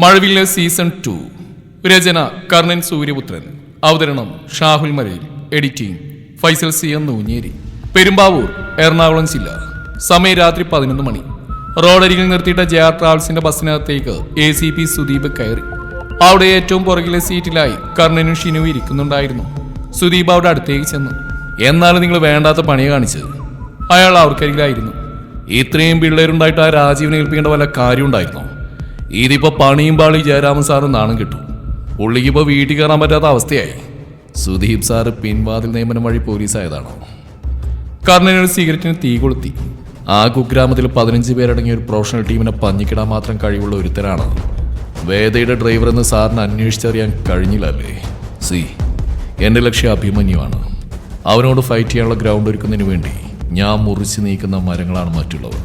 മഴവില്ല് season 2. രചന കർണൻ സൂര്യപുത്രൻ. അവതരണം ഷാഹുൽ മലയിൽ. Editing Faisal C M Nooncheri. Perumbavoor, Ernakulam ജില്ല. സമയം രാത്രി 11 മണി. റോഡരികിൽ നിർത്തിയിട്ട ജെആർ ട്രാവൽസിന്റെ ബസ്സിനകത്തേക്ക് ACP സുദീപ് കയറി. അവിടെ ഏറ്റവും പുറകിലെ സീറ്റിലായി കർണനും ഷിനുവും ഇരിക്കുന്നുണ്ടായിരുന്നു. സുദീപ് അവിടെ അടുത്തേക്ക് ചെന്നു. എന്നാലും നിങ്ങൾ വേണ്ടാത്ത പണി കാണിച്ചത്. അയാൾ അവർക്കരികിലായിരുന്നു. ഇത്രയും പിള്ളേരുണ്ടായിട്ട് ആ രാജീവിനെ ഏൽപ്പിക്കേണ്ട വല്ല കാര്യം ഉണ്ടായിരുന്നോ? ഇതിപ്പോ പണിയും പാളി ജയരാമൻ സാറ് നാണം കിട്ടും. പുള്ളിക്കിപ്പോ വീട്ടിൽ കയറാൻ പറ്റാത്ത അവസ്ഥയായി. സുദീപ് സാറ് പിൻവാതിൽ നിയമനം വഴി പോലീസായതാണോ? കർണനൊരു സിഗരറ്റിന് തീ കൊളുത്തി. ആ കുഗ്രാമത്തിൽ 15 പേരടങ്ങിയ ഒരു പ്രൊഫഷണൽ ടീമിനെ പഞ്ഞിക്കിടാൻ മാത്രം കഴിവുള്ള ഒരുത്തരാണ് വേദയുടെ ഡ്രൈവർ എന്ന് സാറിന് അന്വേഷിച്ചറിയാൻ കഴിഞ്ഞില്ലല്ലേ? എന്റെ ലക്ഷ്യം അഭിമന്യുവാണ്. അവനോട് ഫൈറ്റ് ചെയ്യാനുള്ള ഗ്രൗണ്ട് ഒരുക്കുന്നതിന് വേണ്ടി ഞാൻ മുറിച്ച് നീക്കുന്ന മരങ്ങളാണ് മറ്റുള്ളവർ.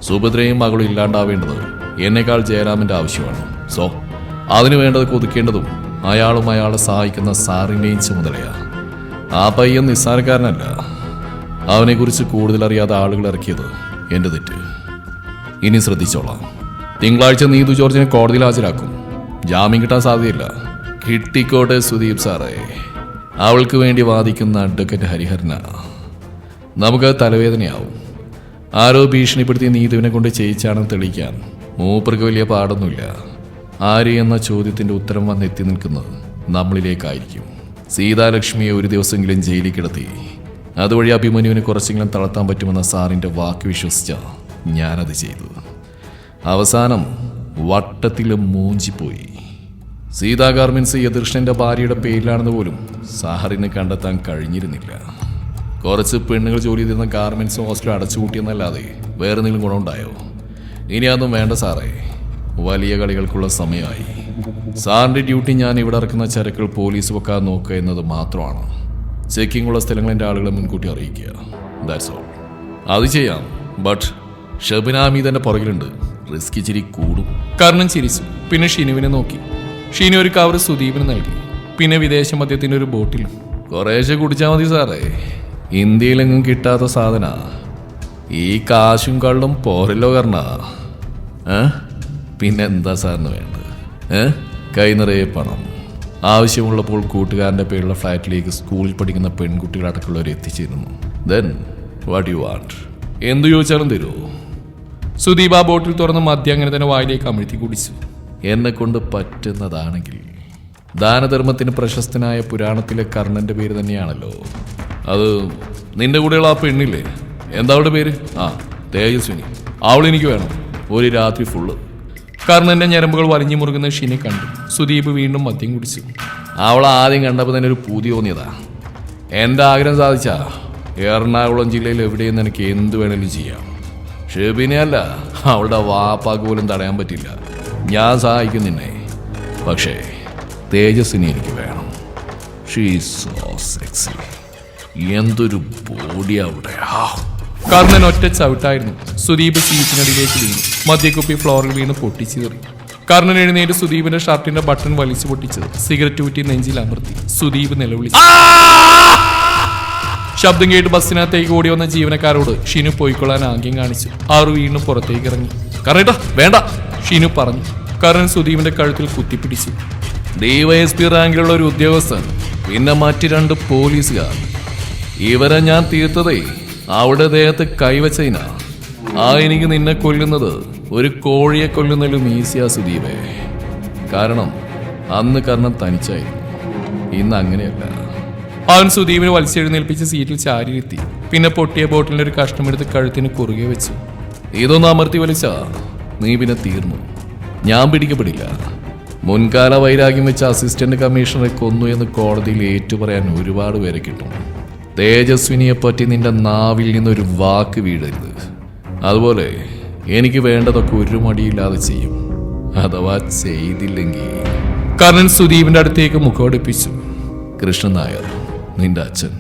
സുഭദ്രയും മകളും ഇല്ലാണ്ടാവേണ്ടത് എന്നേക്കാൾ ജയരാമന്റെ ആവശ്യമാണ്. അതിനു വേണ്ടത് കൊതുക്കേണ്ടതും അയാളും അയാളെ സഹായിക്കുന്ന സാറിന്റെയും ചുമതലയാ. ആ പയ്യൻ നിസ്സാരക്കാരനല്ല. അവനെക്കുറിച്ച് കൂടുതൽ അറിയാതെ ആളുകൾ ഇറക്കിയത് എന്റെ തെറ്റ്. ഇനി ശ്രദ്ധിച്ചോളാം. തിങ്കളാഴ്ച നീതു ജോർജിനെ കോടതിയിൽ ഹാജരാക്കും. ജാമ്യം കിട്ടാൻ സാധ്യതയില്ല. കിട്ടിക്കോട്ടെ സുദീപ് സാറേ. അവൾക്ക് വേണ്ടി വാദിക്കുന്ന അഡ്വക്കേറ്റ് ഹരിഹരന. നമുക്കത് തലവേദനയാവും. ആരോ ഭീഷണിപ്പെടുത്തി നീതുവിനെ കൊണ്ട് ചെയ്യിച്ചാണെന്ന് തെളിയിക്കാൻ മൂപ്പർക്ക് വലിയ പാടൊന്നുമില്ല. ആര് എന്ന ചോദ്യത്തിന്റെ ഉത്തരം വന്നെത്തി നിൽക്കുന്നത് നമ്മളിലേക്കായിരിക്കും. സീതാലക്ഷ്മിയെ ഒരു ദിവസമെങ്കിലും ജയിലിൽ കിടത്തി അതുവഴി അഭിമന്യുവിനെ കുറച്ചെങ്കിലും തളർത്താൻ പറ്റുമെന്ന സാറിന്റെ വാക്ക് വിശ്വസിച്ച ഞാനത് ചെയ്തു. അവസാനം വട്ടത്തിലും മൂഞ്ചിപ്പോയി. സീതാ ഗാർമെന്റ്സ് യദൃഷ്ണന്റെ ഭാര്യയുടെ പേരിലാണെന്ന് പോലും സാറിന് കണ്ടെത്താൻ കഴിഞ്ഞിരുന്നില്ല. കുറച്ച് പെണ്ണുങ്ങൾ ജോലി ചെയ്തിരുന്ന ഗാർമെന്റ്സ് ഹോസ്റ്റൽ അടച്ചുകൂട്ടിയെന്നല്ലാതെ വേറെ എന്തെങ്കിലും ഗുണമുണ്ടായോ? ഇനി അതൊന്നും വേണ്ട സാറേ. വലിയ കളികൾക്കുള്ള സമയമായി. സാറിന്റെ ഡ്യൂട്ടി ഞാൻ ഇവിടെ ഇറക്കുന്ന ചരക്കുകൾ പോലീസ് വെക്കാൻ നോക്കുക എന്നത് മാത്രമാണ്. ചെക്കിംഗ് ഉള്ള സ്ഥലങ്ങൾ എൻ്റെ ആളുകളെ മുൻകൂട്ടി അറിയിക്കുക. That's all. അത് ചെയ്യാം. ബട്ട് ഷബിനാമി തന്നെ പുറകിലുണ്ട്. റിസ്ക് ഇച്ചിരി കൂടും. കർണൻ ചിരിച്ചു. പിന്നെ ഷിനുവിനെ നോക്കി. ഷിനു ഒരു കവർ സുദീപിന് നൽകി. പിന്നെ വിദേശ മദ്യത്തിന്റെ ഒരു ബോട്ടിലും. കുറേശ്ശെ കുടിച്ചാൽ മതി സാറേ. ഇന്ത്യയിലെങ്ങും കിട്ടാത്ത സാധന. ഈ കാശും കള്ളും പോരല്ലോ കർണ. പിന്നെന്താ സാറിന് വേണ്ടത്? കൈ നിറയെ പണം. ആവശ്യമുള്ളപ്പോൾ കൂട്ടുകാരൻ്റെ പേരുള്ള ഫ്ലാറ്റിലേക്ക് സ്കൂളിൽ പഠിക്കുന്ന പെൺകുട്ടികളടക്കമുള്ളവർ എത്തിച്ചേരുന്നു. Then what you want? എന്തു ചോദിച്ചാലും തരുമോ? സുദീപ് ആ ബോട്ടിൽ തുറന്ന് മദ്യം അങ്ങനെ തന്നെ വായിലേക്ക് അമിഴ്ത്തി കുടിച്ചു. എന്നെ കൊണ്ട് പറ്റുന്നതാണെങ്കിൽ. ദാനധർമ്മത്തിന് പ്രശസ്തനായ പുരാണത്തിലെ കർണന്റെ പേര് തന്നെയാണല്ലോ അത്. നിന്റെ കൂടെയുള്ള ആ പെണ്ണില്ലേ, എന്താ അവളുടെ പേര്? തേജസ്വിനി. അവളെനിക്ക് വേണം. ഒരു രാത്രി ഫുള്ള്. കർണന്റെ ഞരമ്പുകൾ വലിഞ്ഞു മുറുകുന്ന ഷിനെ കണ്ടു. സുദീപ് വീണ്ടും മദ്യം കുടിച്ചു. അവളെ ആദ്യം കണ്ടപ്പോൾ തന്നെ ഒരു പൂതി തോന്നിയതാ. എൻ്റെ ആഗ്രഹം സാധിച്ചാ എറണാകുളം ജില്ലയിൽ എവിടെയെന്ന് എനിക്ക് എന്ത് വേണേലും ചെയ്യാം. ഷെബിനെ അല്ല, അവളുടെ വാപ്പാക്ക് പോലും തടയാൻ പറ്റില്ല. ഞാൻ സഹായിക്കും നിന്നെ. പക്ഷേ തേജസ്വിനി എനിക്ക് വേണം. She is so sexy. എന്തൊരു ബോഡി അവിടെ. കർണൻ ഒറ്റ ചവിട്ടായിരുന്നു. സുദീപ് സീറ്റിനടിയിലേക്ക് വീണു. മദ്യക്കുപ്പി ഫ്ലോറിൽ വീണ് പൊട്ടിച്ചേറി. കർണൻ എഴുന്നേറ്റ് സുദീപിന്റെ ഷർട്ടിന്റെ ബട്ടൺ വലിച്ചു പൊട്ടിച്ചത് സിഗരറ്റ് ഊറ്റി നെഞ്ചിൽ അമർത്തി. സുദീപ് നിലവിളിച്ചു. ശബ്ദം കേട്ട് ബസ്സിനകത്തേക്ക് ഓടി വന്ന ജീവനക്കാരോട് ഷിനു പോയിക്കൊള്ളാൻ ആംഗ്യം കാണിച്ചു. ആറ് വീണ്ടും പുറത്തേക്ക് ഇറങ്ങി. കറേട്ടാ വേണ്ട, ഷിനു പറഞ്ഞു. കർണൻ സുദീപിന്റെ കഴുത്തിൽ കുത്തിപ്പിടിച്ചു. DYSP റാങ്കിലുള്ള ഒരു ഉദ്യോഗസ്ഥൻ, പിന്നെ മറ്റ് 2 പോലീസുകാർ. ഇവരെ ഞാൻ തീർത്തതേ അവിടെ ദേഹത്ത് കൈവച്ചതിനാ. എനിക്ക് നിന്നെ കൊല്ലുന്നത് ഒരു കോഴിയെ കൊല്ലുന്നതിലും ഈസിയാ സുദീപേ. കാരണം അന്ന് കർണൻ തനിച്ചായിരുന്നു. ഇന്ന് അങ്ങനെയല്ല. അവൻ സുദീപിനെ വലിച്ചെഴുന്നേൽപ്പിച്ച് സീറ്റിൽ ചാരിയിരുത്തി. പിന്നെ പൊട്ടിയ ബോട്ടിലിന്റെ ഒരു കഷ്ണമെടുത്ത് കഴുത്തിന് കുറുകെ വെച്ചു. ഇതൊന്നും അമർത്തി വലിച്ചാ നീ പിന്നെ തീർന്നു. ഞാൻ പിടിക്കപ്പെടില്ല. മുൻകാല വൈരാഗ്യം വെച്ച അസിസ്റ്റന്റ് കമ്മീഷണറെ കൊന്നു എന്ന് കോടതിയിൽ ഏറ്റുപറയാൻ ഒരുപാട് പേരെ കിട്ടും. തേജസ്വിനിയെ പറ്റി നിന്റെ നാവിൽ നിന്നൊരു വാക്ക് വീഴരുത്. അതുപോലെ എനിക്ക് വേണ്ടതൊക്കെ ഒരു മടിയില്ലാതെ ചെയ്യും. അഥവാ ചെയ്തില്ലെങ്കിൽ. കർണൻ സുദീപിന്റെ അടുത്തേക്ക് മുഖോടിപ്പിച്ചു. കൃഷ്ണൻ നായർ, നിന്റെ അച്ഛൻ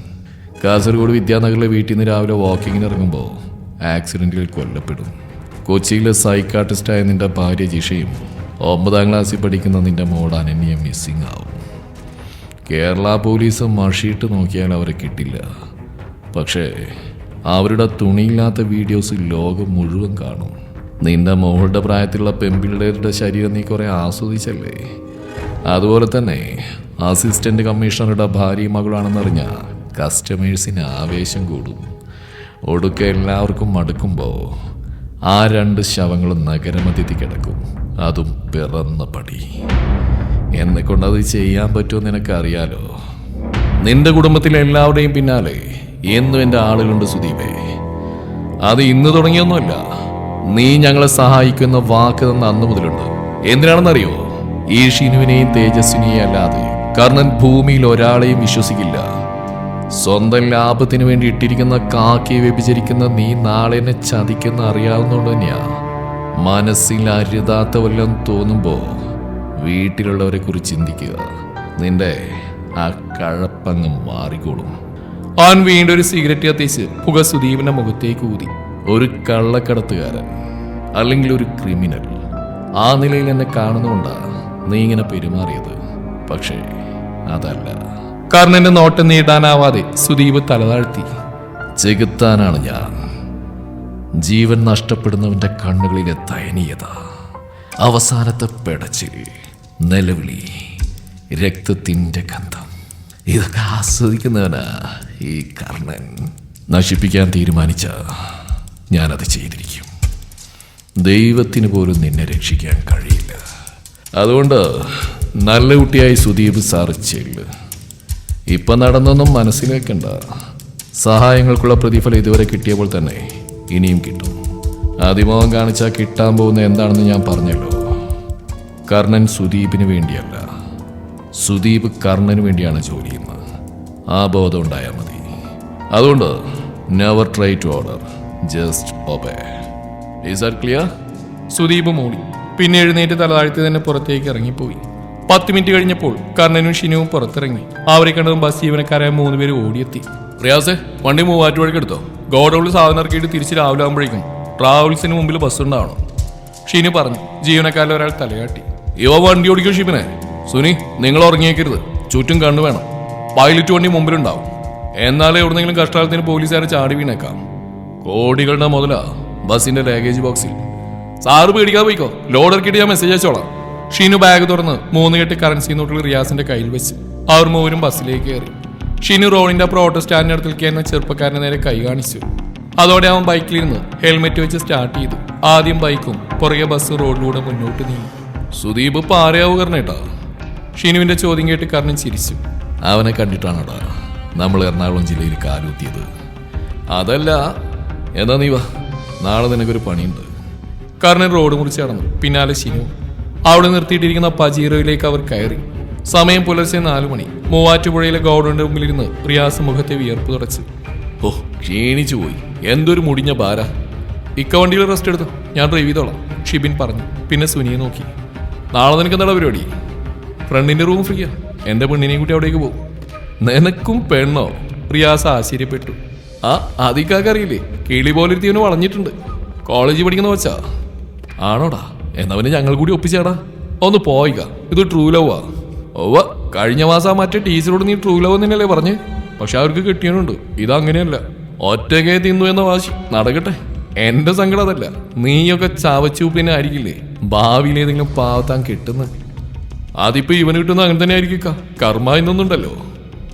കാസർഗോഡ് വിദ്യാനഗറിലെ വീട്ടിൽ നിന്ന് രാവിലെ വാക്കിങ്ങിന് ഇറങ്ങുമ്പോൾ ആക്സിഡന്റിൽ കൊല്ലപ്പെടും. കൊച്ചിയിലെ സൈക്കാട്രിസ്റ്റായ നിന്റെ ഭാര്യ ജിഷയും 9ാം ക്ലാസ്സിൽ പഠിക്കുന്ന നിന്റെ മോൾ അനന്യ മിസ്സിംഗ് ആവും. കേരള പോലീസ് മഷിയിട്ട് നോക്കിയാൽ അവരെ കിട്ടില്ല. പക്ഷേ അവരുടെ തുണിയില്ലാത്ത വീഡിയോസ് ലോകം മുഴുവൻ കാണും. നിന്റെ മോളുടെ പ്രായത്തിലുള്ള പെൺപിള്ളേരുടെ ശരീരം നീ കുറെ ആസ്വദിച്ചല്ലേ? അതുപോലെ തന്നെ അസിസ്റ്റന്റ് കമ്മീഷണറുടെ ഭാര്യയും മകളാണെന്നറിഞ്ഞ കസ്റ്റമേഴ്സിന് ആവേശം കൂടും. ഒടുക്ക എല്ലാവർക്കും മടുക്കുമ്പോൾ ആ 2 ശവങ്ങളും നഗരമധ്യത്തിൽ കിടക്കും, അതും പിറന്ന പടി. എന്നെക്കൊണ്ടത് ചെയ്യാൻ പറ്റുമെന്ന് നിനക്കറിയാലോ. നിന്റെ കുടുംബത്തിലെ എല്ലാവരുടെയും പിന്നാലെ എന്നും എൻ്റെ ആളുകളുണ്ട് സുദീപേ. അത് ഇന്ന് തുടങ്ങിയൊന്നുമല്ല. നീ ഞങ്ങളെ സഹായിക്കുന്ന വാക്ക് തന്ന അന്ന് മുതലുണ്ട്. എന്തിനാണെന്നറിയോ? ഈ ഷിനുവിനെയും തേജസ്വിനെയും അല്ലാതെ കർണൻ ഭൂമിയിൽ ഒരാളെയും വിശ്വസിക്കില്ല. സ്വന്തം ലാഭത്തിന് വേണ്ടി ഇട്ടിരിക്കുന്ന കാക്കയെ വ്യഭിചരിക്കുന്ന നീ നാളെ എന്നെ ചതിക്കുന്ന അറിയാവുന്നതുകൊണ്ട് തന്നെയാ. മനസ്സിൽ അരുതാത്ത വല്ലതും തോന്നുമ്പോ വീട്ടിലുള്ളവരെ കുറിച്ച് ചിന്തിക്കുക. നിന്റെ ആ കഴപ്പങ്ങ് മാറിക്കോളും. അവൻ വീണ്ടും ഒരു സിഗരറ്റ് കത്തിച്ച് പുക സുദീപിന്റെ മുഖത്തേക്ക് ഊതി. ഒരു കള്ളക്കടത്തുകാരൻ അല്ലെങ്കിൽ ഒരു ക്രിമിനൽ ആ നിലയിൽ എന്നെ കാണുന്നുകൊണ്ടാ നീ ഇങ്ങനെ പെരുമാറിയത്. പക്ഷേ അതല്ല. കർണന്റെ നോട്ടം നീട്ടാനാവാതെ സുദീപ് തലതാഴ്ത്തി. ചെകുത്താനാണ് ഞാൻ. ജീവൻ നഷ്ടപ്പെടുന്നവന്റെ കണ്ണുകളിലെ ദയനീയത, അവസാനത്തെ പെടച്ചിൽ, നിലവിളി, രക്തത്തിന്റെ ഗന്ധം, ഇതൊക്കെ ആസ്വദിക്കുന്നവനാ ഈ കർണൻ. നശിപ്പിക്കാൻ തീരുമാനിച്ച ഞാനത് ചെയ്തിരിക്കും. ദൈവത്തിന് പോലും നിന്നെ രക്ഷിക്കാൻ കഴിയില്ല. അതുകൊണ്ട് നല്ല കുട്ടിയായി സുദീപ് സാർ ചെല്ല്. ഇപ്പൊ നടന്നൊന്നും മനസ്സിലാക്കണ്ട. സഹായങ്ങൾക്കുള്ള പ്രതിഫലം ഇതുവരെ കിട്ടിയപ്പോൾ തന്നെ ഇനിയും കിട്ടും. അതിമോഹം കാണിച്ചാൽ കിട്ടാൻ പോകുന്ന എന്താണെന്ന് ഞാൻ പറഞ്ഞല്ലോ. കർണൻ സുദീപിന് വേണ്ടിയല്ല, സുദീപ് കർണന് വേണ്ടിയാണ് ജോലി ചെയ്യുന്നത്. ആ ബോധം ഉണ്ടായാൽ മതി. അതുകൊണ്ട് never try to order, just obey. Is that clear? Sudeep മൂടി. പിന്നെ എഴുന്നേറ്റ് തലതാഴ്ത്തി തന്നെ പുറത്തേക്ക് ഇറങ്ങിപ്പോയി. 10 മിനിറ്റ് കഴിഞ്ഞപ്പോൾ കർണനും ഷിനുവും പുറത്തിറങ്ങി. അവരെ കണ്ടതും ബസ് ജീവനക്കാരായ 3 പേര് ഓടിയെത്തി. റിയാസെ, വണ്ടി മൂവാറ്റുപുഴയ്ക്ക് എടുത്തോ. ഗോഡൌണിൽ സാധനം ഇറക്കിയിട്ട് തിരിച്ച് രാവിലെ ആകുമ്പോഴേക്കും ട്രാവൽസിന് മുമ്പിൽ ബസ് ഉണ്ടാവണം, ഷിനു പറഞ്ഞു. ജീവനക്കാരിൽ ഒരാൾ തലയാട്ടി. ഇവ വണ്ടി ഓടിക്കും ഷിബിനെ. സുനി, നിങ്ങൾ ഉറങ്ങിയേക്കരുത്. ചുറ്റും കണ്ണു വേണം. പൈലറ്റ് വണ്ടി മുമ്പിലുണ്ടാവും. എന്നാലേ എവിടെന്നെങ്കിലും കഷ്ടാലത്തിന് പോലീസുകാരെ ചാടി വീണേക്കാം. കോടികളുടെ മുതലാ ബസിന്റെ ലാഗേജ് ബോക്സിൽ. സാറ് പേടിക്കാതെ പോയിക്കോ, ലോഡ് ഇറക്കിയിട്ട് ഞാൻ മെസ്സേജ് അയച്ചോളാം. ഷീനു ബാഗ് തുറന്ന് 3 കെട്ട് കറൻസി നോട്ടുകൾ റിയാസിന്റെ കയ്യിൽ വെച്ച് അവർ 3 ബസ്സിലേക്ക് കയറി. ഷീനു റോഡിന്റെ ഓട്ടോ സ്റ്റാൻഡിനടുത്തേക്ക് ചെറുപ്പക്കാരന്റെ നേരെ കൈ കാണിച്ചു. അതോടെ അവൻ ബൈക്കിലിരുന്ന് ഹെൽമെറ്റ് വെച്ച് സ്റ്റാർട്ട് ചെയ്തു. ആദ്യം ബൈക്കും പുറകെ ബസ് റോഡിലൂടെ മുന്നോട്ട് നീങ്ങി. സുദീപ് പാരയാവു കർണേട്ടാ? ഷീനുവിന്റെ ചോദ്യം കേട്ട് കർണൻ ചിരിച്ചു. അവനെ കണ്ടിട്ടാണോടാ നമ്മൾ എറണാകുളം ജില്ലയിൽ കാലുത്തിയത്? അതല്ല. എന്നാ നീ വാ, നാളെ നിനക്കൊരു പണിയുണ്ട്. കർണൻ റോഡ് മുറിച്ച് കടന്നു. പിന്നാലെ ഷിനു. അവിടെ നിർത്തിയിട്ടിരിക്കുന്ന പജീറോയിലേക്ക് അവർ കയറി. സമയം പുലർച്ചെ 4 മണി. മൂവാറ്റുപുഴയിലെ ഗോഡൌണിന്റെ മുമ്പിലിരുന്ന് റിയാസ് മുഖത്തെ വിയർപ്പ് തുടച്ചു. ഓ, ക്ഷീണിച്ചു പോയി. എന്തൊരു മുടിഞ്ഞ ഭാര. ഇക്ക വണ്ടിയിൽ റെസ്റ്റ് എടുത്തു, ഞാൻ ഡ്രൈവ് ചെയ്തോളാം, ഷിബിൻ പറഞ്ഞു. പിന്നെ സുനിയെ നോക്കി. നാളെ നിനക്ക് എന്താ പരിപാടി? ഫ്രണ്ടിന്റെ റൂം ഫ്രീയാ. എന്റെ പെണ്ണിനെയും കൂട്ടി അവിടേക്ക് പോകും. നിനക്കും പെണ്ണോ? റിയാസ് ആശ്ചര്യപ്പെട്ടു. ആ, അതിക്കാക്കറിയില്ലേ, കിളി പോലിരുത്തിയവന് വളഞ്ഞിട്ടുണ്ട്. കോളേജിൽ പഠിക്കുന്ന വെച്ചാ ആണോടാ? എന്നവന് ഞങ്ങൾ കൂടി ഒപ്പിച്ചാടാ. ഒന്ന് പോയിക്ക, ഇത് ട്രൂ ലവാ. ഓവ, കഴിഞ്ഞ മാസം മറ്റേ ടീച്ചറോട് നീ ട്രൂ ലവ് തന്നെയല്ലേ പറഞ്ഞ്? പക്ഷെ അവർക്ക് കിട്ടിയനുണ്ട്. ഇതങ്ങനെയല്ല, ഒറ്റകെ തിന്നു എന്ന വാശി. നടക്കട്ടെ, എന്റെ സങ്കടം അതല്ല. നീയൊക്കെ ചവച്ചൂപ്പിനെ ആയിരിക്കില്ലേ ഭാവിയിൽ ഏതെങ്കിലും പാവത്താൻ കിട്ടുന്നത്. അതിപ്പോ ഇവന് കിട്ടുന്ന അങ്ങനെ തന്നെ ആയിരിക്കും. കർമ്മ എന്നൊന്നുണ്ടല്ലോ.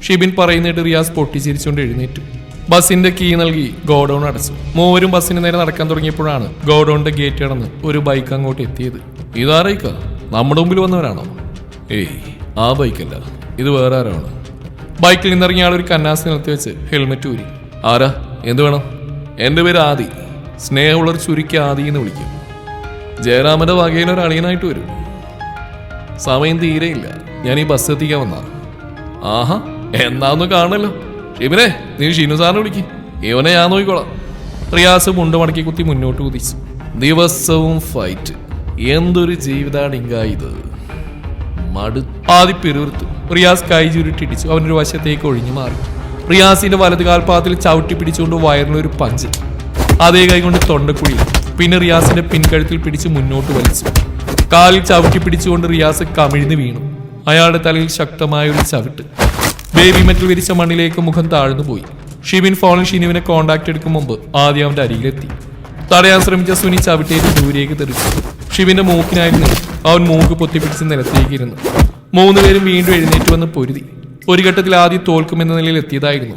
ഷിബിൻ പറയുന്നിട്ട് റിയാസ് പൊട്ടിച്ചിരിച്ചുകൊണ്ട് എഴുന്നേറ്റു. ബസിന്റെ കീ നൽകി ഗോഡൌൺ അടച്ചു. 3 ബസ്സിന് നേരെ നടക്കാൻ തുടങ്ങിയപ്പോഴാണ് ഗോഡൌണിന്റെ ഗേറ്റ് കടന്ന് ഒരു ബൈക്ക് അങ്ങോട്ട് എത്തിയത്. ഇതാരയിക്ക? നമ്മുടെ മുമ്പിൽ വന്നവരാണോ? ഏയ്, ആ ബൈക്കല്ല, ഇത് വേറെ ആരാണ്. ബൈക്കിൽ നിന്നിറങ്ങിയ ആൾ ഒരു കന്നാസ് നിർത്തി വെച്ച് ഹെൽമെറ്റ് ഊരി. ആരാ? എന്ത് വേണം? എന്റെ പേര് ആദി. സ്നേഹമുള്ളവർ ചുരുക്കി ആദി എന്ന് വിളിക്കും. ജയറാമന്റെ വകയിൽ ഒരു അളിയനായിട്ട് വരും. സമയം തീരെയില്ല, ഞാൻ ഈ ബസ് എത്തിക്കാൻ വന്നാ. ആഹാ, എന്നാന്ന് കാണല്ലോ. ഷിബിനെ, നീ ഷിനു സാറിനെ വിളിക്ക്, ഇവനെ ഞാൻ നോക്കിക്കോളാം. റിയാസ് മുണ്ട് മടക്കി കുത്തി മുന്നോട്ട് കുതിച്ചു. ദിവസവും ഫൈറ്റ്. എന്തൊരു ജീവിതാണിങ്ക ഇത്. ആദ്യ പെരുവിർത്തു. റിയാസ് കൈ ചുരുട്ടിടിച്ചു. അവനൊരു വശത്തേക്ക് ഒഴിഞ്ഞു മാറി. റിയാസിന്റെ വലത് കാൽപാദത്തിൽ ചവിട്ടി പിടിച്ചുകൊണ്ട് വയറിലൊരു പഞ്ച്. അതേ കൈ കൊണ്ട് തൊണ്ടക്കുഴി. പിന്നെ റിയാസിന്റെ പിൻകഴുത്തിൽ പിടിച്ച് മുന്നോട്ട് വലിച്ചു. കാലിൽ ചവിട്ടി പിടിച്ചുകൊണ്ട് റിയാസ് കമിഴ്ന്ന് വീണു. അയാളുടെ തലയിൽ ശക്തമായ ഒരു ചവിട്ട്. ബേബി മെറ്റൽ വിരിച്ച മണ്ണിലേക്ക് മുഖം താഴ്ന്നു പോയി. ഷിബിൻ ഫോണിൽ ഷിനുവിനെ കോണ്ടാക്ട് എടുക്കും മുമ്പ് ആദ്യം അവന്റെ അരികിലെത്തി. തടയാൻ ശ്രമിച്ച സുനി ചവിട്ടേറ്റ് ദൂരേക്ക് തെറിച്ചു. ഷിബിന്റെ മൂക്കിനായിരുന്നു അവൻ മൂക്ക് പൊത്തിപ്പിടിച്ച് നിലത്തേക്കിരുന്നു. 3 പേരും വീണ്ടും എഴുന്നേറ്റ് വന്ന് പൊരുതി. ഒരു ഘട്ടത്തിൽ ആദ്യം തോൽക്കുമെന്ന നിലയിൽ എത്തിയതായിരുന്നു.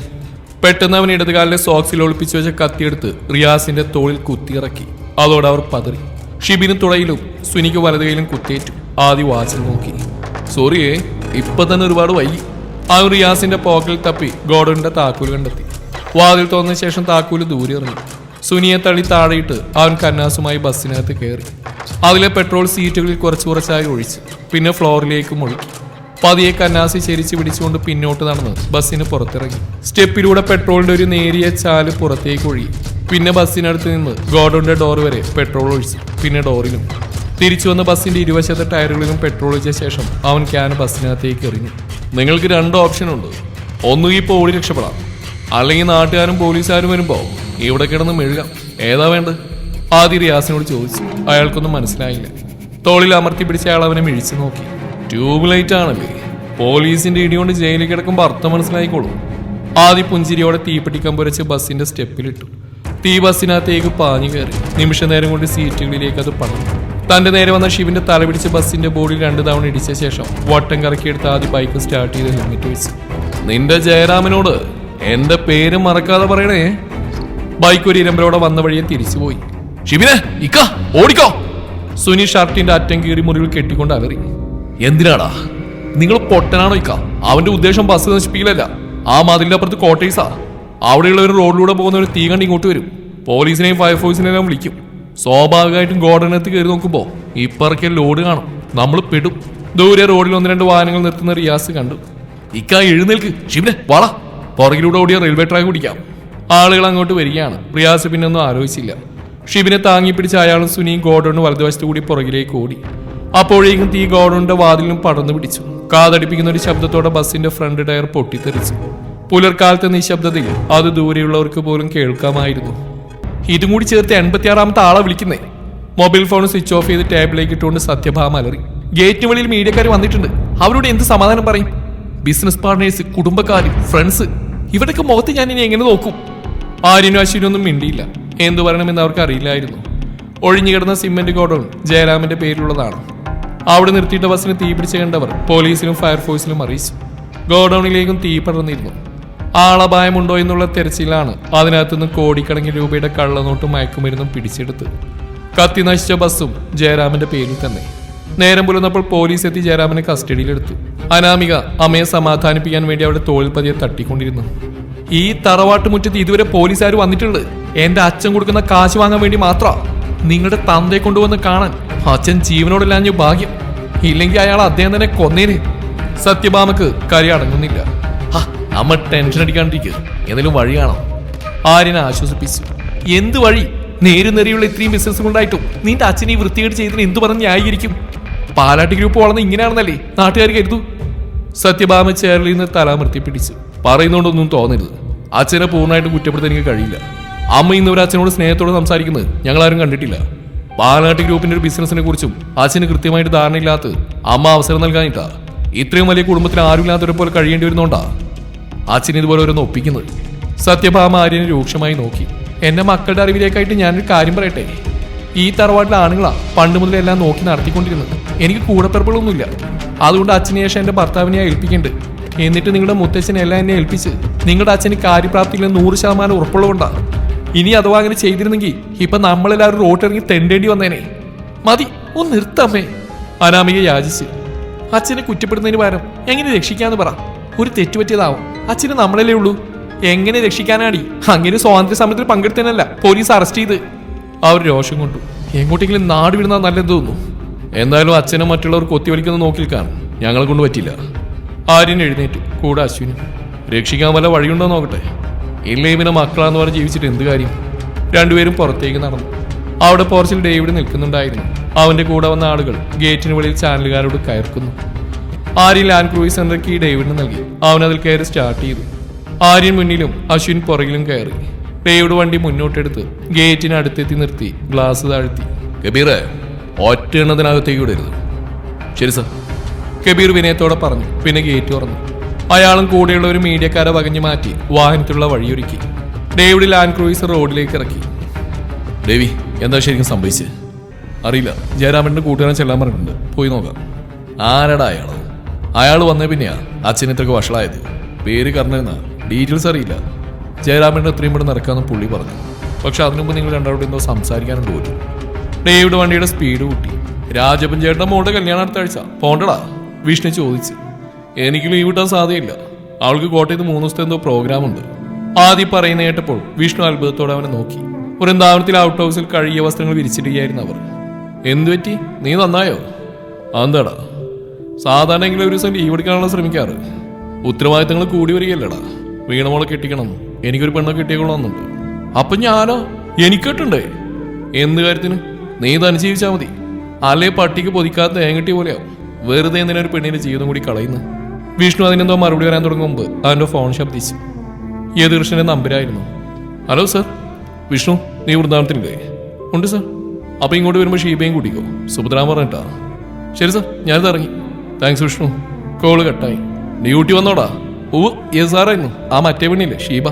പെട്ടെന്ന് അവൻ ഇടതുകാലിലെ സോക്സിൽ ഒളിപ്പിച്ചു വെച്ച കത്തിയെടുത്ത് റിയാസിന്റെ തോളിൽ കുത്തിയിറക്കി. അതോടെ അവർ പതറി. ഷിബിന് തുടയിലും സുനിക്ക് വലതുകയിലും കുത്തേറ്റു. ആദ്യം വാച്ചിൽ നോക്കി. സോറിയേ, ഇപ്പൊ തന്നെ ഒരുപാട് വൈകി. അവൻ റിയാസിന്റെ പോക്കറ്റിൽ തപ്പി ഗോഡൌണിന്റെ താക്കോല് കണ്ടെത്തി. വാതിൽ തുറന്ന ശേഷം താക്കോല് ദൂരെ ഇറങ്ങി. സുനിയെ തള്ളി താഴെയിട്ട് അവൻ കന്നാസുമായി ബസ്സിനകത്ത് കയറി. അതിലെ പെട്രോൾ സീറ്റുകളിൽ കുറച്ചായി ഒഴിച്ചു. പിന്നെ ഫ്ലോറിലേക്കും ഒഴുക്കി. പതിയെ കന്നാസി ചെരിച്ച് പിടിച്ചുകൊണ്ട് പിന്നോട്ട് നടന്ന് ബസ്സിന് പുറത്തിറങ്ങി. സ്റ്റെപ്പിലൂടെ പെട്രോളിന്റെ ഒരു നേരിയ ചാല് പുറത്തേക്ക് ഒഴുകി. പിന്നെ ബസ്സിനടുത്ത് നിന്ന് ഗോഡൌണിന്റെ ഡോർ വരെ പെട്രോൾ ഒഴിച്ചു. പിന്നെ ഡോറിലും തിരിച്ചു വന്ന ബസ്സിന്റെ ഇരുവശത്തെ ടയറുകളിലും പെട്രോൾ ഒഴിച്ച ശേഷം അവൻ ക്യാൻ ബസ്സിനകത്തേക്ക് എറിഞ്ഞു. നിങ്ങൾക്ക് 2 ഓപ്ഷൻ ഉണ്ട്. ഒന്നുകിൽ ഇപ്പോൾ ഓടി രക്ഷപ്പെടാം, അല്ലെങ്കിൽ നാട്ടുകാരും പോലീസുകാരും വരുമ്പോ ഇവിടെ കിടന്ന് മെഴുകാം. ഏതാ വേണ്ടത്? ആദ്യം റിയാസിനോട് ചോദിച്ചു. അയാൾക്കൊന്നും മനസ്സിലായില്ല. തോളിൽ അമർത്തി പിടിച്ച അയാൾ അവനെ മിഴിച്ചു നോക്കി. ട്യൂബ് ലൈറ്റ് ആണല്ലേ, പോലീസിന്റെ ഇടികൊണ്ട് ജയിലിൽ കിടക്കുമ്പോ അർത്ഥം മനസ്സിലായിക്കോളൂ. ആദ്യം പുഞ്ചിരിയോടെ തീപ്പെട്ടിക്കമ്പുരച്ച് ബസ്സിന്റെ സ്റ്റെപ്പിലിട്ടു. തീ ബസ്സിനകത്തേക്ക് പാഞ്ഞു കയറി. നിമിഷ നേരം കൊണ്ട് സീറ്റുകളിലേക്ക് അത് പടർന്നു. തന്റെ നേരെ വന്ന ഷിവിന്റെ തല പിടിച്ച് ബസ്സിന്റെ ബോഡിയിൽ 2 തവണ ഇടിച്ച ശേഷം വട്ടം കറക്കിയെടുത്ത് ആദ്യം ബൈക്ക് സ്റ്റാർട്ട് ചെയ്ത് ഹെൽമെറ്റ് വെച്ചു. നിന്റെ ജയരാമനോട് എന്റെ പേര് മറക്കാതെ പറയണേ. ബൈക്ക് ഒരു ഇരമ്പലോടെ വന്ന വഴിയെ തിരിച്ചുപോയി. ഷിബിനെ ഇക്ക ഓടിക്കോ! സുനി ഷർട്ടിന്റെ അറ്റം കീറി മുറിവിൽ കെട്ടിക്കൊണ്ട് അലറി. എന്തിനാടാ? നിങ്ങൾ പൊട്ടനാണോ ഇക്ക? അവന്റെ ഉദ്ദേശം ബസ് നശിപ്പിക്കലല്ല. ആ മതിലിന്റെ അപ്പുറത്ത് കോട്ടേഴ്സാ. അവിടെയുള്ള ഒരു റോഡിലൂടെ പോകുന്ന ഒരു തീ കണ്ട് ഇങ്ങോട്ട് വരും. പോലീസിനെയും ഫയർഫോഴ്സിനെല്ലാം വിളിക്കും. സ്വാഭാവികമായിട്ടും ഗോഡനകത്ത് കയറി നോക്കുമ്പോ ഇപ്പറക്കിയ ലോഡ് കാണും. നമ്മൾ പെടും. ദൂരെ റോഡിൽ 1-2 വാഹനങ്ങൾ നിർത്തുന്ന റിയാസ് കണ്ടു. ഇക്ക എഴുന്നേൽക്ക്, ഷിബിനെ വാള, പുറകിലൂടെ ഓടിയ റെയിൽവേ ട്രാക്ക് പിടിക്കാം. ആളുകൾ അങ്ങോട്ട് വരികയാണ്. റിയാസ് പിന്നെ ഒന്നും ആലോചിച്ചില്ല. ഷിബിനെ താങ്ങി പിടിച്ച അയാളും സുനിയും ഗോഡൌണ് വലതുവശത്തു കൂടി പുറകിലേക്ക് ഓടി. അപ്പോഴേക്കും തീ ഗോഡൌണിന്റെ വാതിലും പടർന്നു പിടിച്ചു. കാതടിപ്പിക്കുന്ന ഒരു ശബ്ദത്തോടെ ബസ്സിന്റെ ഫ്രണ്ട് ടയർ പൊട്ടിത്തെറിച്ചു. പുലർക്കാലത്തെ നിശബ്ദതയിൽ അത് ദൂരെയുള്ളവർക്ക് പോലും കേൾക്കാമായിരുന്നു. ഇതും കൂടി ചേർത്ത് 86ാമത്തെ ആളെ വിളിക്കുന്നേ. മൊബൈൽ ഫോൺ സ്വിച്ച് ഓഫ് ചെയ്ത് ടേബിളിലേക്ക് ഇട്ടുകൊണ്ട് സത്യഭാമ അലറി. ഗേറ്റിന് വെളിയിൽ മീഡിയക്കാർ വന്നിട്ടുണ്ട്. അവരോട് എന്ത് സമാധാനം പറയും? ബിസിനസ് പാർട്ട്നേഴ്സ്, കുടുംബക്കാർ, ഫ്രണ്ട്സ്, ഇവരൊക്കെ മുഖത്ത് ഞാൻ ഇനി എങ്ങനെ നോക്കും? ആര്യനും അശ്വിനും ഒന്നും മിണ്ടിയില്ല. എന്തു പറയണമെന്ന് അവർക്ക് അറിയില്ലായിരുന്നു. ഒഴിഞ്ഞുകിടന്ന സിമെന്റ് ഗോഡൌൺ ജയരാമന്റെ പേരിലുള്ളതാണ്. അവിടെ നിർത്തിയിട്ട ബസ്സിന് തീ പിടിച്ച് കണ്ടവർ പോലീസിലും ഫയർഫോഴ്സിലും അറിയിച്ചു. ഗോഡൌണിലേക്കും തീ പടർന്നിരുന്നു. ആളപായമുണ്ടോ എന്നുള്ള തെരച്ചിലാണ് അതിനകത്തുനിന്ന് കോടിക്കണക്കിന് രൂപയുടെ കള്ളനോട്ടും മയക്കുമരുന്നും പിടിച്ചെടുത്ത്. കത്തി നശിച്ച ബസ്സും ജയരാമന്റെ പേരിൽ തന്നെ. നേരം പുലർന്നപ്പോൾ പോലീസ് എത്തി ജയരാമനെ കസ്റ്റഡിയിലെടുത്തു. അനാമിക അമ്മയെ സമാധാനിപ്പിക്കാൻ വേണ്ടി അവിടെ തോളിൽ പതിയെ തട്ടിക്കൊണ്ടിരുന്നു. ഈ തറവാട്ട് മുറ്റത്ത് ഇതുവരെ പോലീസുകാർ വന്നിട്ടുണ്ട്. എന്റെ അച്ഛൻ കൊടുക്കുന്ന കാശ് വാങ്ങാൻ വേണ്ടി മാത്ര. നിങ്ങളുടെ തന്തയെ കൊണ്ടുവന്ന് കാണാൻ അച്ഛൻ ജീവനോടില്ലാഞ്ഞ ഭാഗ്യം. ഇല്ലെങ്കിൽ അയാൾ അദ്ദേഹം തന്നെ കൊന്നേന്. സത്യഭാമക്ക് കരി അടങ്ങുന്നില്ല. അമ്മ ടെൻഷൻ അടിക്കാണ്ടിരിക്കുക, എന്തെങ്കിലും വഴി കാണാം. ആര്യനെ ആശ്വസിപ്പിച്ചു. എന്ത് വഴി? നേരുനെറിയുള്ള ഇത്രയും ബിസിനസ് ഉണ്ടായിട്ടും നിന്റെ അച്ഛനെ ഈ വൃത്തികേട് ചെയ്തതിന് എന്തു പറഞ്ഞ് ന്യായീകരിക്കും? പാലാട്ടി ഗ്രൂപ്പ് വളർന്ന് ഇങ്ങനെയാണെന്നല്ലേ നാട്ടുകാർ കരുതൂ. സത്യഭാമ ചേറിൽ നിന്ന് തലാമർത്തി പിടിച്ചു. പറയുന്നോണ്ടൊന്നും തോന്നരുത്. അച്ഛനെ പൂർണ്ണമായിട്ട് കുറ്റപ്പെടുത്താൻ എനിക്ക് കഴിയില്ല. അമ്മ ഇന്ന് ഒരു അച്ഛനോട് സ്നേഹത്തോടെ സംസാരിക്കുന്നത് ഞങ്ങളാരും കണ്ടിട്ടില്ല. പാലാട്ടി ഗ്രൂപ്പിന്റെ ഒരു ബിസിനസിനെ കുറിച്ചും അച്ഛന് കൃത്യമായിട്ട് ധാരണയില്ലാത്ത അമ്മ അവസരം നൽകാനിട്ടാ. ഇത്രയും വലിയ കുടുംബത്തിന് ആരുമില്ലാത്തവരെ പോലെ കഴിയേണ്ടി വരുന്നോണ്ടാ അച്ഛൻ ഇതുപോലെ ഓരോന്ന് ഒപ്പിക്കുന്നത്. സത്യഭാമ ആര്യനെ രൂക്ഷമായി നോക്കി. എന്റെ മക്കളുടെ അറിവിലേക്കായിട്ട് ഞാനൊരു കാര്യം പറയട്ടെ. ഈ തറവാട്ടിലെ ആണുങ്ങളാ പണ്ട് മുതലേ എല്ലാം നോക്കി നടത്തിക്കൊണ്ടിരുന്നത്. എനിക്ക് കൂടപ്പിറപ്പുകളൊന്നുമില്ല. അതുകൊണ്ട് അച്ഛനെ ശേഷം എന്റെ ഭർത്താവിനെ ഏൽപ്പിക്കുന്നുണ്ട്. എന്നിട്ട് നിങ്ങളുടെ മുത്തച്ഛനെ എല്ലാം എന്നെ ഏൽപ്പിച്ച് നിങ്ങളുടെ അച്ഛന് കാര്യപ്രാപ്തിയിൽ 100% ഉറപ്പുള്ളതുകൊണ്ടാ. ഇനി അഥവാ അങ്ങനെ ചെയ്തിരുന്നെങ്കിൽ ഇപ്പൊ നമ്മളെല്ലാവരും റോട്ടിറങ്ങി തെണ്ടേണ്ടി വന്നേനെ. മതി, ഒന്ന് നിർത്തമ്മേ, അനാമിക യാചിച്ച്. അച്ഛനെ കുറ്റപ്പെടുന്നതിന് പകരം എങ്ങനെ രക്ഷിക്കാന്ന് പറ. ഒരു തെറ്റുപറ്റിയതാവും. അച്ഛന് നമ്മളല്ലേ ഉള്ളൂ. എങ്ങനെ രക്ഷിക്കാനാടി? അങ്ങനെ സ്വാതന്ത്ര്യ സമരത്തിൽ പങ്കെടുത്തതിനല്ല പോലീസ് അറസ്റ്റ് ചെയ്ത്. അവർ രോഷം കൊണ്ടു. എങ്ങോട്ടെങ്കിലും നാട് വിടുന്ന നല്ലത് തോന്നുന്നു. എന്തായാലും അച്ഛനും മറ്റുള്ളവർ കൊത്തിവലിക്കുന്ന നോക്കിൽക്കാൻ ഞങ്ങളെ കൊണ്ട് പറ്റില്ല. ആര്യൻ എഴുന്നേറ്റു. കൂടെ അശ്വിനും. രക്ഷിക്കാൻ വല്ല വഴിയുണ്ടോ നോക്കട്ടെ. ഇല്ലേ പിന്നെ മക്കളാന്ന് പറഞ്ഞ് ജീവിച്ചിട്ട് എന്ത് കാര്യം? രണ്ടുപേരും പുറത്തേക്ക് നടന്നു. അവിടെ പോർച്ചിൽ ഡേവിഡ് നിൽക്കുന്നുണ്ടായിരുന്നു. അവന്റെ കൂടെ വന്ന ആളുകൾ ഗേറ്റിന് വെളിയിൽ ചാനലുകാരോട് കയർക്കുന്നു. ആര്യൻ ലാൻഡ് ക്രൂയിസറിന്റെ കീ ഡേവിഡിന് നൽകി. അവൻ അതിൽ കയറി സ്റ്റാർട്ട് ചെയ്തു. ആര്യൻ മുന്നിലും അശ്വിൻ പുറകിലും കയറി. ഡേവിഡ് വണ്ടി മുന്നോട്ടെടുത്ത് ഗേറ്റിന് അടുത്തെത്തി നിർത്തി ഗ്ലാസ് താഴ്ത്തി. കബീറെ, ഒറ്റ എണ്ണത്തിനകത്തേക്ക് വിടരുത്. ശരി സർ, കബീർ വിനയത്തോടെ പറഞ്ഞു. പിന്നെ ഗേറ്റ് തുറന്നു. അയാളും കൂടെയുള്ള ഒരു മീഡിയക്കാരെ വകഞ്ഞു മാറ്റി വാഹനത്തിലുള്ള വഴിയൊരുക്കി. ഡേവിഡ് ലാൻഡ് ക്രൂയിസർ റോഡിലേക്ക് ഇറക്കി. ഡേവി, എന്താ ശരിക്കും സംഭവിച്ചത്? അറിയില്ല. ജയരാമന്റെ കൂട്ടുകാരൻ ചെല്ലാൻ പറഞ്ഞിട്ടുണ്ട്, പോയി നോക്കാം. ആരടാ അയാള്? അയാൾ വന്നേ പിന്നെയാ അച്ഛൻ ഇത്രക്ക് വഷളായത്. പേര് കർണനെന്ന, ഡീറ്റെയിൽസ് അറിയില്ല. ജയരാമന്റെ എത്രയും പെട്ടെന്ന് നടക്കാമെന്ന് പുള്ളി പറഞ്ഞു. പക്ഷെ അതിനുമുമ്പ് നിങ്ങൾ രണ്ടാളോട് എന്തോ സംസാരിക്കാനുണ്ട് പോലും. ഡേവിഡ് വണ്ടിയുടെ സ്പീഡ് കൂട്ടി. രാജപ്പൻ ചേട്ടന്റെ മോളുടെ കല്യാണം അടുത്ത ആഴ്ച, പോണ്ടടാ? വിഷ്ണു ചോദിച്ചു. എനിക്ക് ലീവ് കിട്ടാൻ സാധ്യതയില്ല. അവൾക്ക് കോട്ടയത്ത് 3 ദിവസത്തെ എന്തോ പ്രോഗ്രാം ഉണ്ട്. ആദ്യം പറയുന്ന കേട്ടപ്പോൾ വിഷ്ണു അത്ഭുതത്തോടെ അവനെ നോക്കി. വൃന്ദാവനത്തിൽ ഔട്ട് ഹൗസിൽ കഴുകിയ വസ്ത്രങ്ങൾ വിരിച്ചിടുകയായിരുന്നു അവർ. എന്തു പറ്റി? നീ നന്നായോ? എന്താടാ, സാധാരണ എങ്കിലും ഒരു ദിവസം ലീവ് എടുക്കാനുള്ള ശ്രമിക്കാറ്. ഉത്തരവാദിത്തങ്ങൾ കൂടി വരികയല്ലടാ. വീണമോളെ കെട്ടിക്കണം, എനിക്കൊരു പെണ്ണെ കെട്ടിയേക്കൊള്ളാന്നുണ്ട്. അപ്പൊ ഞാനോ? എനിക്കിട്ടുണ്ടേ. എന്ത് കാര്യത്തിന്? നീ തനിച്ച് ജീവിച്ചാൽ മതി. അല്ലേ പട്ടിക്ക് പൊതിക്കാത്ത തേങ്ങട്ടി പോലെയാവും. വെറുതെ എന്തിനൊരു പെണ്ണിന്റെ ജീവിതം കൂടി കളയുന്നു. വിഷ്ണു അതിനെന്തോ മറുപടി വരാൻ തുടങ്ങും മുമ്പ് അവന്റെ ഫോൺ ശബ്ദിച്ചു. യദുകൃഷ്ണന്റെ നമ്പരായിരുന്നു. Hello sir. വിഷ്ണു, നീ വൃന്ദാവനത്തിനില്ലേ? ഉണ്ട് സർ. അപ്പൊ ഇങ്ങോട്ട് വരുമ്പോൾ ഷീബയും കൂട്ടിക്കോ. സുഭദ്രാൻ പറഞ്ഞിട്ടാ. ശരി സർ, ഞാനിത് ഇറങ്ങി. താങ്ക്സ് വിഷ്ണു. കോള് കട്ടായി. ഡ്യൂട്ടി വന്നോടാ? ഓ യെസ് സാറായിരുന്നു. ആ മറ്റേ പെണ്ണില്ലേ ഷീബ,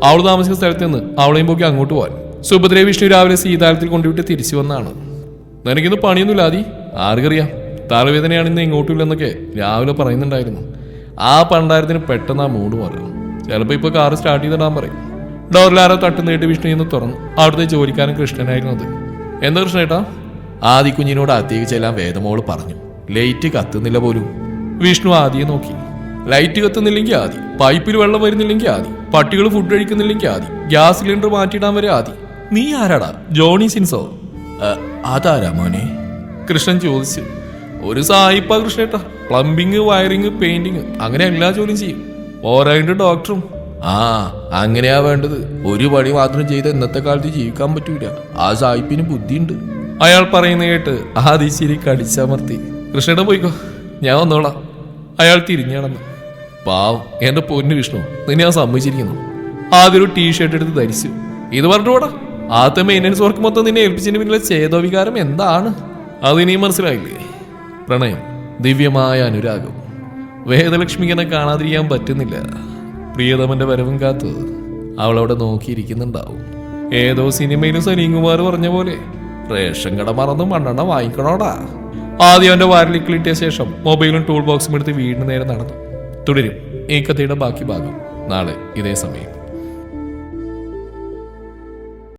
അവൾ താമസിക്കുന്ന സ്ഥലത്ത് നിന്ന് അവളെയും പോക്കി അങ്ങോട്ട് പോവാൻ. സുഭദ്രയെ വിഷ്ണു രാവിലെ സീതാലത്തിൽ കൊണ്ടുവിട്ട് തിരിച്ചു വന്നാണ്. നിനക്കിന്ന് പണിയൊന്നുമില്ല ആദി? ആർക്കറിയാം, തലവേദനയാണ് ഇന്ന് ഇങ്ങോട്ടില്ലെന്നൊക്കെ രാവിലെ പറയുന്നുണ്ടായിരുന്നു. ആ പണ്ടാരത്തിന് പെട്ടെന്ന് ആ മൂഡ് മാറും. ചിലപ്പോൾ ഇപ്പോൾ കാറ് സ്റ്റാർട്ട് ചെയ്തിടാൻ പറയും. ഡോറിലാരോ തട്ട് നീട്ടി വിഷ്ണു ഇന്ന് തുറന്നു. അവിടുത്തെ ജോലിക്കാരൻ കൃഷ്ണനായിരുന്നു അത്. എന്താ കൃഷ്ണേട്ടാ? ആദി കുഞ്ഞിനോട് അത്തേക്ക് ചെല്ലാൻ വേദമോള് പറഞ്ഞു. ലൈറ്റ് കത്തുന്നില്ല പോലും. വിഷ്ണു ആദിയെ നോക്കി. ലൈറ്റ് കത്തുന്നില്ലെങ്കിൽ ആദി, പൈപ്പിൽ വെള്ളം വരുന്നില്ലെങ്കിൽ ആദി, പട്ടികൾ ഫുഡ് കഴിക്കുന്നില്ലെങ്കിൽ ആദി, ഗ്യാസ് സിലിണ്ടർ മാറ്റിയിടാൻ വരെ ആദി. നീ ആരാടാ? ജോണി സിൻസോ? അതാരാ മോനെ? കൃഷ്ണൻ ചോദിച്ചു. ഒരു സായിപ്പാ കൃഷ്ണേട്ടാ. പ്ലംബിങ്, വയറിങ്, പെയിന്റിങ്, അങ്ങനെ എല്ലാ ജോലിയും ചെയ്യും. ഓരായിട്ട് ഡോക്ടറും. ആ അങ്ങനെയാ വേണ്ടത്. ഒരു പണി മാത്രം ചെയ്ത് ഇന്നത്തെ കാലത്ത് ജീവിക്കാൻ പറ്റൂല. ആ സായിപ്പിന് ബുദ്ധിയുണ്ട്. അയാൾ പറയുന്ന കേട്ട് ആദി ശരി കടിച്ചമർത്തി. കൃഷ്ണേട്ടൻ പോയിക്കോ, ഞാൻ വന്നോളാം. അയാൾ തിരിഞ്ഞടന്നു. പാവം എന്റെ പൊന്നു വിഷ്ണു, നിന്നെ ഞാൻ സമ്മതിച്ചിരിക്കുന്നു. ആദ്യം ഒരു ടീഷർട്ട് എടുത്ത് ധരിച്ചു. ഇത് പറഞ്ഞു പോടാ, ആദ്യത്തെ മെയിൻ്റനൻസ് വർക്ക് മൊത്തം നിന്നെ ഏൽപ്പിച്ചതിന് പിന്നിലെ ചേതോവികാരം എന്താണ്? അതിനെയും മനസ്സിലായില്ലേ? പ്രണയം, ദിവ്യമായ അനുരാഗം. വേദലക്ഷ്മിക്കനെ കാണാതിരിക്കാൻ പറ്റുന്നില്ല. പ്രിയതമന്റെ വരവും കാത്ത് അവളവിടെ നോക്കിയിരിക്കുന്നുണ്ടാവും. ഏതോ സിനിമയിലും സലീംകുമാർ പറഞ്ഞ പോലെ റേഷൻ കട മറന്ന് മണ്ണെണ്ണ വാങ്ങിക്കണോടാ. ആദ്യം അവന്റെ വാരലിക്കിളിട്ടിയ ശേഷം മൊബൈലും ടൂൾ ബോക്സും എടുത്ത് വീടിന് നേരെ നടന്നു. തുടരും ഈ കഥയുടെ ബാക്കി ഭാഗം നാളെ ഇതേ സമയം.